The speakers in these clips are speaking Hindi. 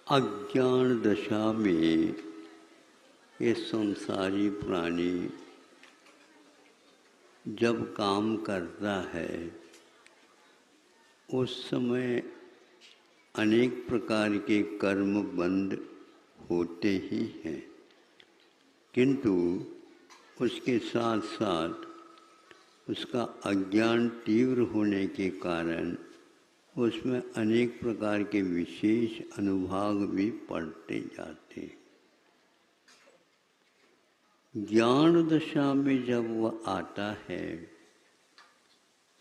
अज्ञान दशा में ये संसारी प्राणी जब काम करता है उस समय अनेक प्रकार के कर्म बंद होते ही हैं, किंतु उसके साथ साथ उसका अज्ञान तीव्र होने के कारण उसमें अनेक प्रकार के विशेष अनुभाग भी पड़ते जाते हैं। ज्ञान दशा में जब वह आता है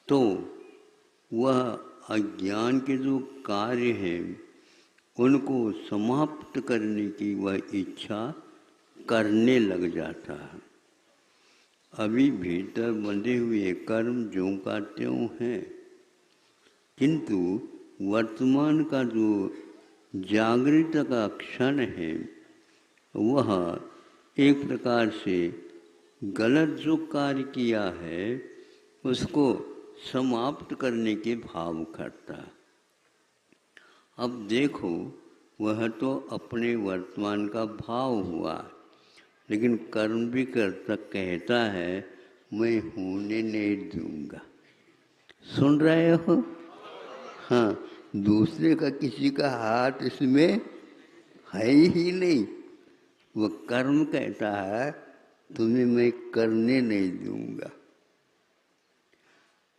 तो वह अज्ञान के जो कार्य हैं उनको समाप्त करने की वह इच्छा करने लग जाता है। अभी भीतर बंधे हुए कर्म ज्यों का त्यों हैं, किंतु वर्तमान का जो जागृत का क्षण है वह एक प्रकार से गलत जो कार्य किया है उसको समाप्त करने के भाव करता। अब देखो, वह तो अपने वर्तमान का भाव हुआ, लेकिन कर्म भी करता कहता है मैं होने नहीं दूंगा। सुन रहे हो? हाँ, दूसरे का किसी का हाथ इसमें है ही नहीं। वह कर्म कहता है तुम्हें मैं करने नहीं दूंगा।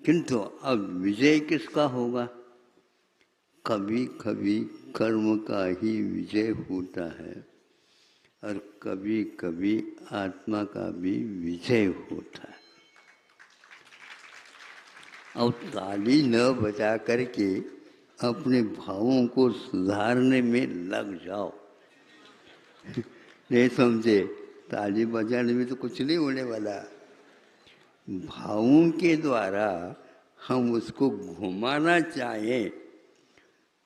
किंतु अब विजय किसका होगा? कभी कभी कर्म का ही विजय होता है और कभी कभी आत्मा का भी विजय होता है। अब ताली न बजा करके अपने भावों को सुधारने में लग जाओ। नहीं समझे? ताली बजाने में तो कुछ नहीं होने वाला। भावों के द्वारा हम उसको घुमाना चाहें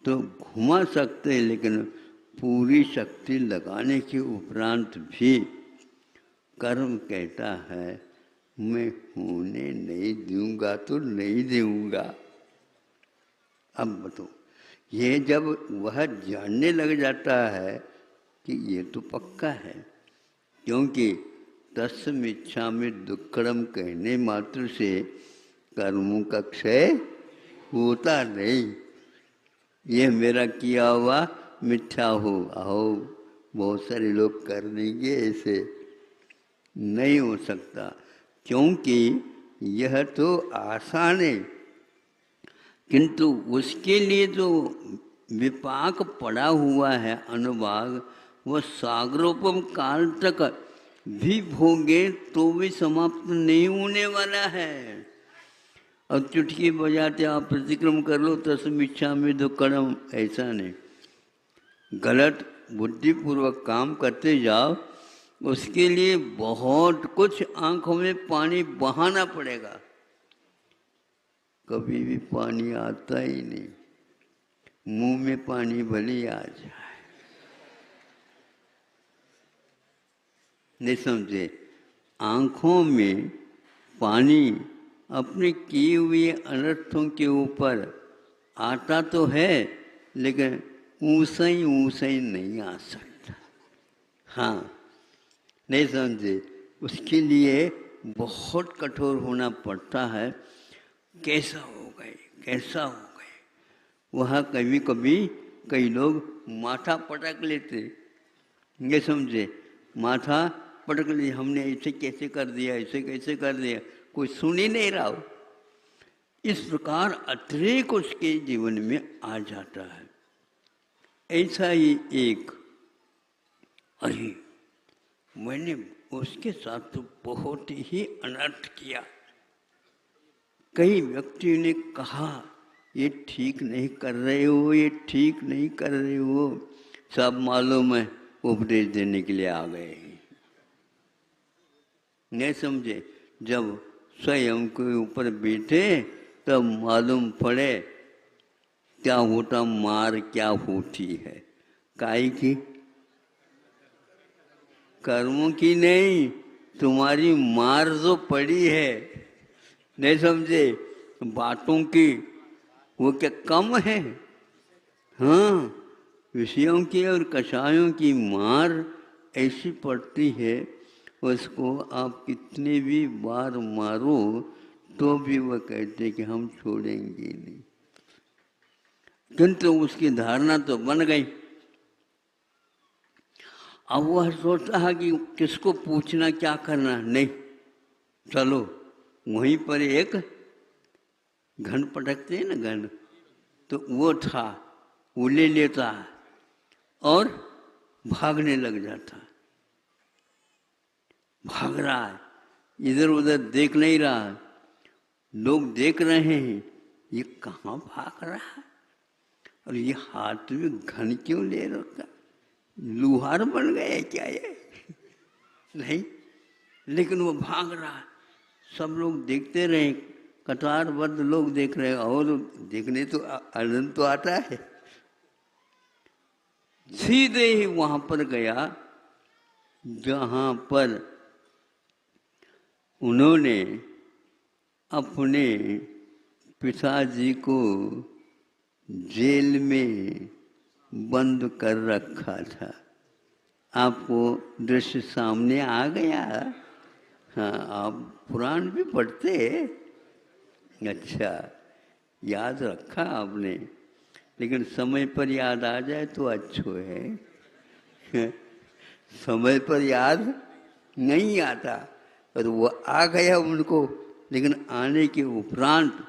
तो घुमा सकते हैं, लेकिन पूरी शक्ति लगाने के उपरांत भी कर्म कहता है मैं होने नहीं दूंगा तो नहीं दूंगा। अब बताओ, ये जब वह जानने लग जाता है कि ये तो पक्का है, क्योंकि तस्मिच्छा में दुक्कड़म कहने मात्र से कर्मों का क्षय होता नहीं। ये मेरा किया हुआ मिथ्या हो, आओ बहुत सारे लोग कर देंगे, ऐसे नहीं हो सकता, क्योंकि यह तो आसान है, किंतु उसके लिए जो विपाक पड़ा हुआ है अनुभाग, वह सागरोपम काल तक भी भोगे तो भी समाप्त नहीं होने वाला है। अब चुटकी बजाते आप प्रतिक्रम कर लो तस्मिच्छा में दुक्कड़म, ऐसा नहीं। गलत बुद्धिपूर्वक काम करते जाओ, उसके लिए बहुत कुछ आंखों में पानी बहाना पड़ेगा। कभी भी पानी आता ही नहीं, मुंह में पानी भले आ जाए। नहीं समझे? आंखों में पानी अपने किए हुए अनर्थों के ऊपर आता तो है, लेकिन ऊंचा ही नहीं आ सकता। हाँ, नहीं समझे? उसके लिए बहुत कठोर होना पड़ता है। कैसा हो गए, कैसा हो गए। वहाँ कभी कभी कई लोग माथा पटक लेते, ये समझे? माथा पटक लिया, हमने ऐसे कैसे कर दिया, ऐसे कैसे कर दिया, कोई सुन ही नहीं रहा हो। इस प्रकार अतिरेक उसके जीवन में आ जाता है। ऐसा ही एक, अरे मैंने उसके साथ तो बहुत ही अनर्थ किया। कई व्यक्तियों ने कहा ये ठीक नहीं कर रहे हो, ये ठीक नहीं कर रहे हो, सब मालूम है, उपदेश देने के लिए आ गए। नहीं समझे? जब स्वयं के ऊपर बैठे तब मालूम पड़े क्या होता, मार क्या होती है। काई की? कर्मों की नहीं, तुम्हारी मार जो पड़ी है। नहीं समझे? बातों की वो क्या कम है? हाँ, विषयों की और कषायों की मार ऐसी पड़ती है, उसको आप कितने भी बार मारो तो भी वह कहते कि हम छोड़ेंगे नहीं। किंतु उसकी धारणा तो बन गई। अब वह सोचता है कि किसको पूछना, क्या करना, नहीं, चलो वहीं पर एक घन पटकते हैं ना, घन, तो वो था, वो ले लेता और भागने लग जाता। भाग रहा है, इधर उधर देख नहीं रहा, लोग देख रहे हैं ये कहाँ भाग रहा है और ये हाथ में घन क्यों ले रखा, लुहार बन गए क्या ये? नहीं, लेकिन वो भाग रहा है। सब लोग देखते रहे, कतारबद्ध लोग देख रहे हैं, और देखने तो आनंद तो आता है। सीधे ही वहां पर गया जहां पर उन्होंने अपने पिताजी को जेल में बंद कर रखा था। आपको दृश्य सामने आ गया? हाँ, आप पुराण भी पढ़ते? अच्छा, याद रखा आपने, लेकिन समय पर याद आ जाए तो अच्छो है। समय पर याद नहीं आता, और वो आ गया उनको, लेकिन आने के उपरांत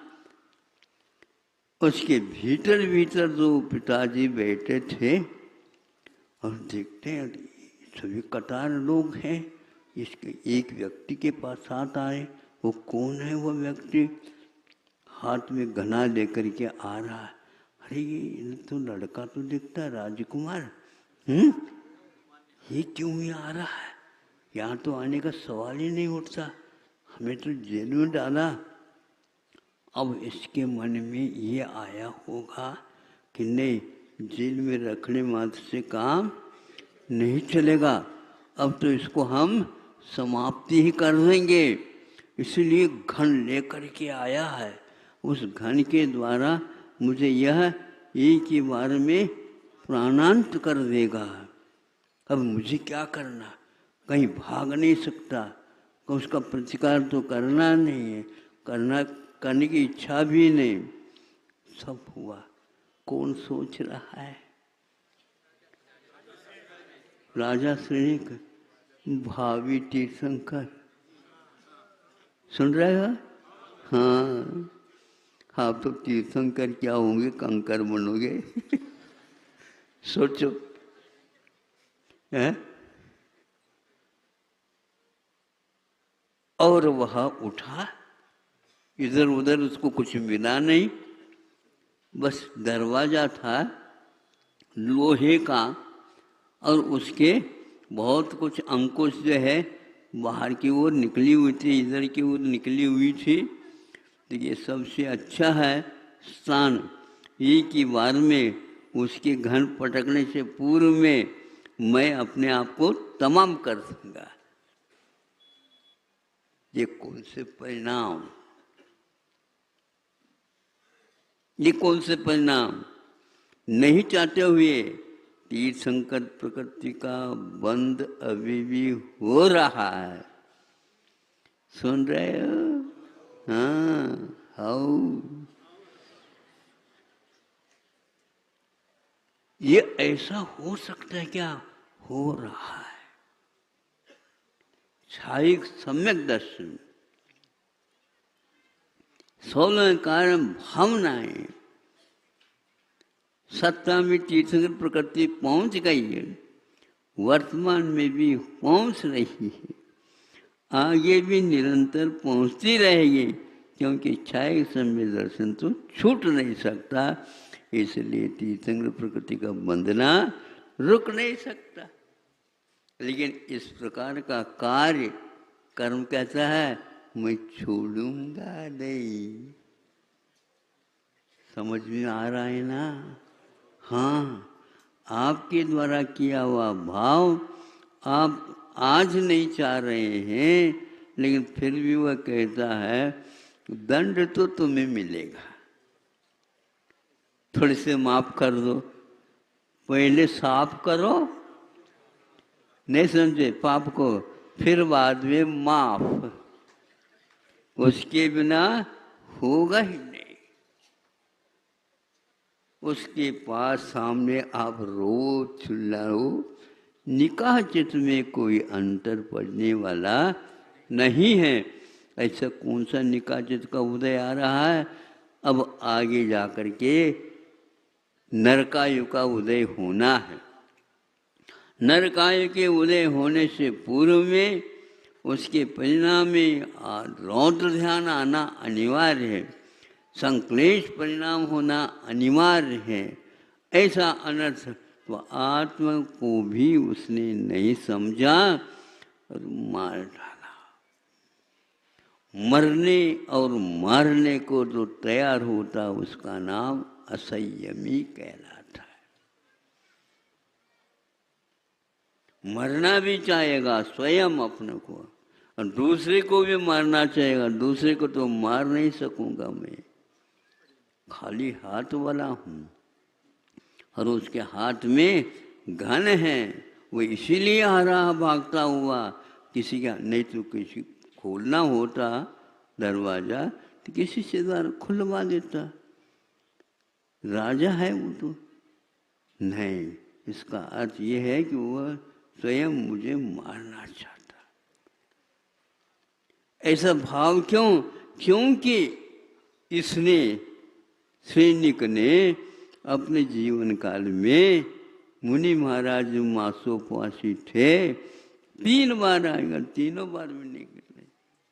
उसके भीतर भीतर जो पिताजी बैठे थे और देखते हैं सभी कतार लोग हैं, इसके एक व्यक्ति के पास हाथ आए। वो कौन है वो व्यक्ति? हाथ में घना लेकर के आ रहा है। अरे ये तो लड़का तो दिखता है राजकुमार, ये क्यों ही आ रहा है? यहाँ तो आने का सवाल ही नहीं उठता, हमें तो जेल में डाला। अब इसके मन में ये आया होगा कि नहीं, जेल में रखने मात्र से काम नहीं चलेगा, अब तो इसको हम समाप्ति ही कर देंगे। इसलिए घन लेकर के आया है। उस घन के द्वारा मुझे यह एक ही बार में प्राणांत कर देगा। अब मुझे क्या करना? कहीं भाग नहीं सकता, उसका प्रतिकार तो करना नहीं है, करने की इच्छा भी नहीं। सब हुआ। कौन सोच रहा है? राजा श्रेणिक, भावी तीर्थंकर। सुन रहे हो? हाँ, आप तो तीर्थंकर क्या होंगे, कंकर बनोगे। सोचो है? और वह उठा, इधर उधर उसको कुछ मिला नहीं, बस दरवाजा था लोहे का, और उसके बहुत कुछ अंकुश जो है बाहर की ओर निकली हुई थी, इधर की ओर निकली हुई थी। तो ये सबसे अच्छा है स्थान, एक ही बार में उसके घन पटकने से पूर्व में मैं अपने आप को तमाम कर दूंगा। ये कौन से परिणाम, ये कौन से परिणाम? नहीं चाहते हुए तीर्थंकर प्रकृति का बंध अभी भी हो रहा है। सुन रहे हो? हाँ, हाउ ये ऐसा हो सकता है क्या? हो रहा है। छायिक सम्यक दर्शन, 16 कारण भावनाएं सत्ता में तीर्थंकर प्रकृति पहुंच गई है, वर्तमान में भी पहुंच रही है, आगे भी निरंतर पहुंचती रहेगी, क्योंकि छायिक सम्यक दर्शन तो छूट नहीं सकता। इसलिए तीर्थंकर प्रकृति का बंधना रुक नहीं सकता। लेकिन इस प्रकार का कार्य कर्म कहता है मैं छोड़ूंगा नहीं। समझ में आ रहा है ना? हाँ, आपके द्वारा किया हुआ भाव आप आज नहीं चाह रहे हैं, लेकिन फिर भी वह कहता है दंड तो तुम्हें मिलेगा, थोड़े से माफ कर दो, पहले साफ करो, नहीं समझे पाप को, फिर बाद में माफ, उसके बिना होगा ही नहीं। उसके पास सामने आप रो चिल्लाओ, निकाह चित्त में कोई अंतर पड़ने वाला नहीं है। ऐसा कौन सा निकाह चित्त का उदय आ रहा है? अब आगे जाकर के नरकायु का उदय होना है। नरकायु के उदय होने से पूर्व में उसके परिणाम में रौद्र ध्यान आना अनिवार्य है, संक्लेश परिणाम होना अनिवार्य है। ऐसा अनर्थ तो आत्मा को भी उसने नहीं समझा और मार डाला। मरने और मारने को जो तैयार होता उसका नाम असंयमी कहलाता है। मरना भी चाहेगा स्वयं अपने को, और दूसरे को भी मारना चाहेगा। दूसरे को तो मार नहीं सकूंगा, मैं खाली हाथ वाला हूँ, और उसके हाथ में घन है, वो इसीलिए आ रहा भागता हुआ। किसी का नहीं तो किसी खोलना होता दरवाजा तो किसी से द्वार खुलवा देता, राजा है वो तो नहीं। इसका अर्थ ये है कि वह स्वयं मुझे मारना चाहता। ऐसा भाव क्यों? क्योंकि इसने सैनिक ने अपने जीवन काल में, मुनि महाराज मासोपवासी थे, 3 बार आएगा, तीनों बार में निकले,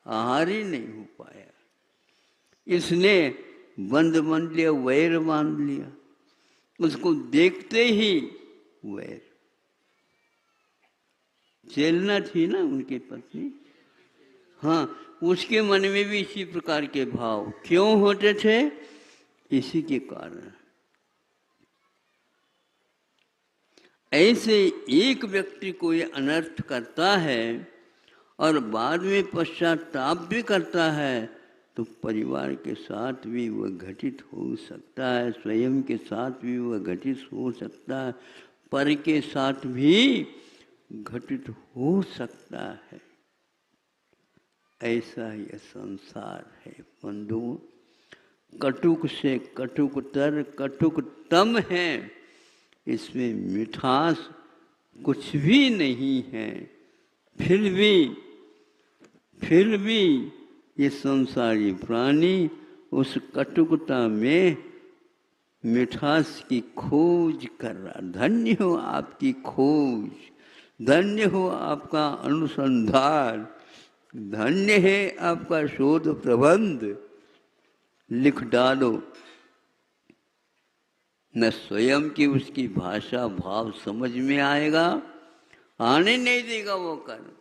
आहार ही नहीं हो पाया। इसने बंद बंद लिया, वैर बांध लिया, उसको देखते ही वैर। चेलना थी ना उनकी पत्नी, हाँ, उसके मन में भी इसी प्रकार के भाव क्यों होते थे? इसी के कारण। ऐसे एक व्यक्ति कोई अनर्थ करता है और बाद में पश्चाताप भी करता है, तो परिवार के साथ भी वह घटित हो सकता है, स्वयं के साथ भी वह घटित हो सकता है, पर के साथ भी घटित हो सकता है। ऐसा यह संसार है बंधुओं। कटुक से कटुकतर कटुकतम है, इसमें मिठास कुछ भी नहीं है। फिर भी ये संसारी प्राणी उस कटुकता में मिठास की खोज कर रहा। धन्य हो आपकी खोज, धन्य हो आपका अनुसंधान, धन्य है आपका शोध प्रबंध। लिख डालो। न स्वयं की उसकी भाषा भाव समझ में आएगा, आने नहीं देगा वो कर्म।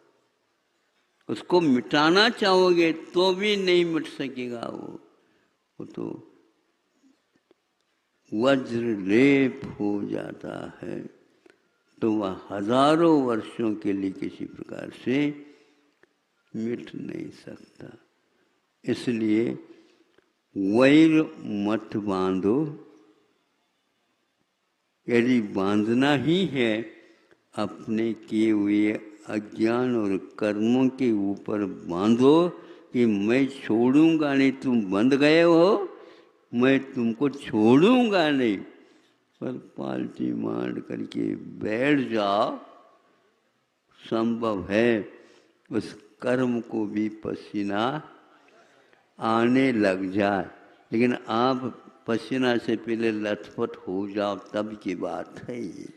उसको मिटाना चाहोगे तो भी नहीं मिट सकेगा वो तो वज्र लेप हो जाता है। तो वह हजारों वर्षों के लिए किसी प्रकार से मिट नहीं सकता। इसलिए वैर मत बांधो। यदि बांधना ही है, अपने किए हुए अज्ञान और कर्मों के ऊपर बांधो कि मैं छोड़ूंगा नहीं, तुम बंध गए हो, मैं तुमको छोड़ूंगा नहीं। पर पालटी मार करके बैठ जाओ, संभव है उस कर्म को भी पसीना आने लग जाए। लेकिन आप पसीना से पहले लथपथ हो जाओ तब की बात है ये।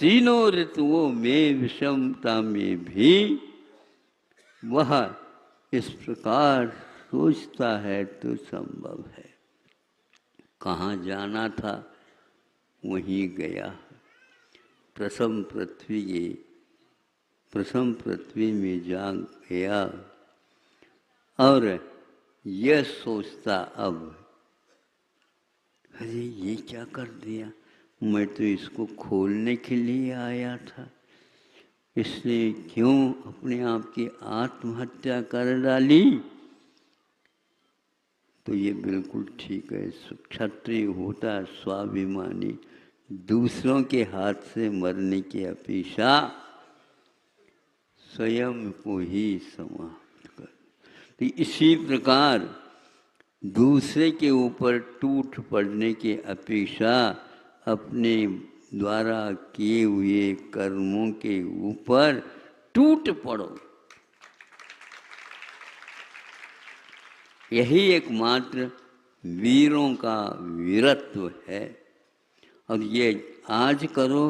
तीनों ऋतुओं में विषमता में भी वह इस प्रकार सोचता है तो संभव है। कहाँ जाना था वहीं गया। प्रथम पृथ्वी में जा गया और यह सोचता अब, अरे ये क्या कर दिया, मैं तो इसको खोलने के लिए आया था, इसलिए क्यों अपने आप की आत्महत्या कर डाली। तो ये बिल्कुल ठीक है। क्षत्रिय होता है स्वाभिमानी, दूसरों के हाथ से मरने की अपेक्षा स्वयं को ही समाप्त कर। तो इसी प्रकार दूसरे के ऊपर टूट पड़ने की अपेक्षा अपने द्वारा किए हुए कर्मों के ऊपर टूट पड़ो। यही एकमात्र वीरों का वीरत्व है। और ये आज करो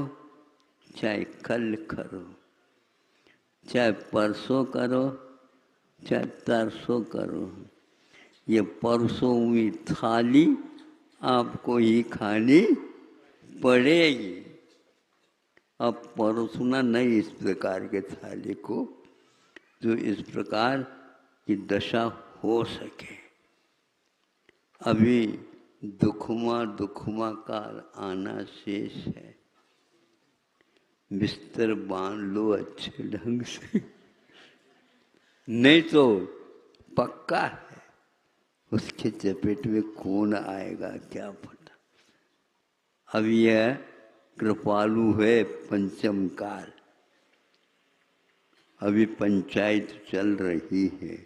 चाहे कल करो, चाहे परसों करो चाहे तरसों करो, ये परसों हुई थाली आपको ही खानी पड़ेगी। अब परोसना नहीं इस प्रकार के थाली को जो इस प्रकार की दशा हो सके। अभी दुखमा काल आना शेष है। बिस्तर बांध लो अच्छे ढंग से, नहीं तो पक्का है उसके चपेट में कौन आएगा क्या पता। अब यह कृपालु है पंचम काल, अभी पंचायत चल रही है,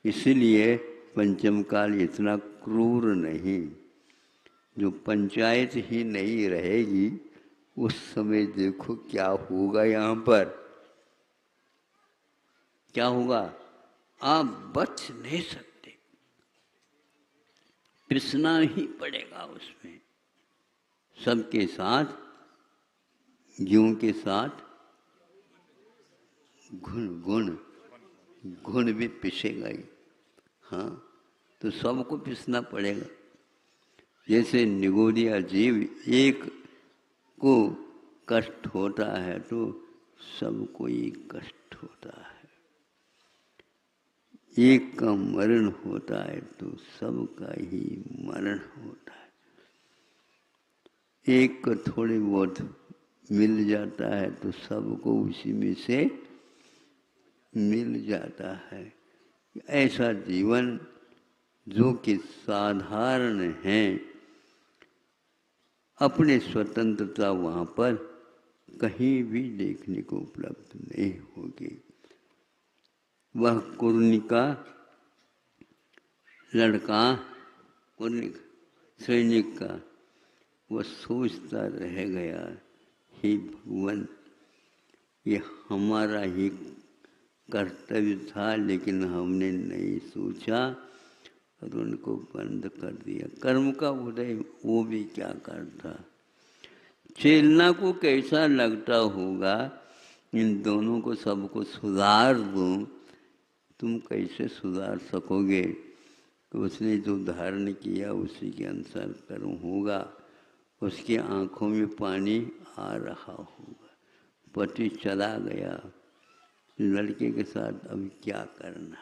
इसलिए पंचम काल इतना क्रूर नहीं। जो पंचायत ही नहीं रहेगी उस समय देखो क्या होगा। यहाँ पर क्या होगा, आप बच नहीं सकते, पिसना ही पड़ेगा उसमें। सबके साथ ज्यों के साथ घुन भी पिसेगा ही। हाँ, तो सबको पिसना पड़ेगा। जैसे निगोरिया जीव एक को कष्ट होता है तो सबको ही कष्ट होता है। एक का मरण होता है तो सबका ही मरण होता है। एक को थोड़ी बहुत मिल जाता है तो सबको उसी में से मिल जाता है। ऐसा जीवन जो कि साधारण है, अपने स्वतंत्रता वहाँ पर कहीं भी देखने को उपलब्ध नहीं होगी। वह कुर्णी का लड़का, कुर्णी सैनिक का, वह सोचता रह गया, हे भगवान ये हमारा ही कर्तव्य था लेकिन हमने नहीं सोचा और उनको बंद कर दिया। कर्म का उदय वो भी क्या करता। चेलना को कैसा लगता होगा, इन दोनों को सबको सुधार दूं, तुम कैसे सुधार सकोगे। तो उसने जो धारण किया उसी के अनुसार कर्म होगा। उसकी आंखों में पानी आ रहा होगा। पति चला गया, लड़के के साथ अब क्या करना,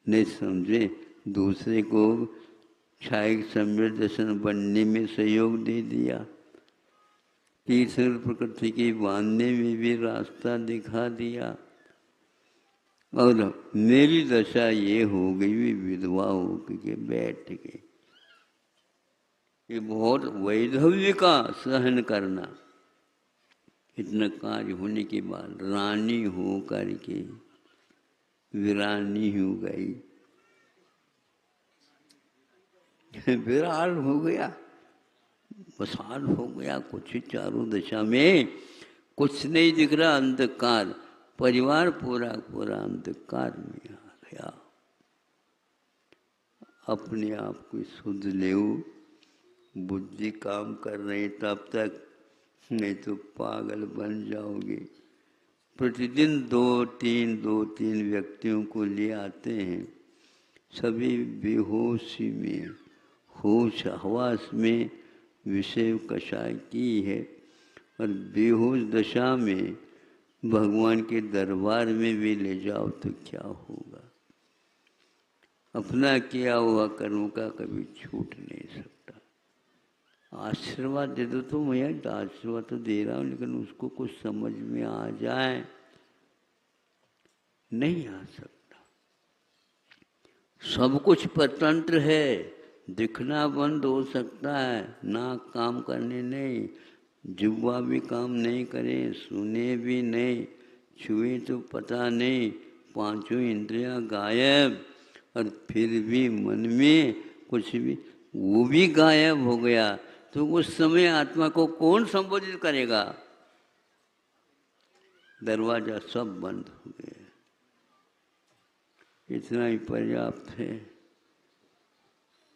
नहीं समझे। दूसरे को क्षायिक सम्यक दर्शन बनने में सहयोग दे दिया, तीसरे प्रकृति के बांधने में भी रास्ता दिखा दिया। और मेरी दशा ये हो गई, विधवा हो के बैठ गई। ये बहुत वैधव्य का सहन करना। इतना कार्य होने के बाद रानी हो करके वीरानी हो गई, विराल हो गया, वसाल हो गया। कुछ ही चारों दिशा में कुछ नहीं दिख रहा, अंधकार। परिवार पूरा पूरा अंधकार में आ गया। अपने आप को शुद्ध ले, बुद्धि काम कर रही तब तक, नहीं तो पागल बन जाओगे। प्रतिदिन दो तीन व्यक्तियों को ले आते हैं, सभी बेहोशी में, होश हवास में विषय कषाय की है। और बेहोश दशा में भगवान के दरबार में भी ले जाओ तो क्या होगा। अपना किया हुआ कर्म का कभी छूट नहीं सकता। आशीर्वाद दे दो तो मैं आशीर्वाद तो दे रहा हूँ, लेकिन उसको कुछ समझ में आ जाए, नहीं आ सकता। सब कुछ परतंत्र है, दिखना बंद हो सकता है, नाक काम करने नहीं, जिह्वा भी काम नहीं करे, सुने भी नहीं, छुए तो पता नहीं, पांचों इंद्रियां गायब, और फिर भी मन में कुछ भी, वो भी गायब हो गया, तो उस समय आत्मा को कौन संबोधित करेगा? दरवाजा सब बंद हो गया। इतना ही पर्याप्त है।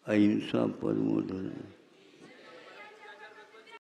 अहिंसा परमो धर्म।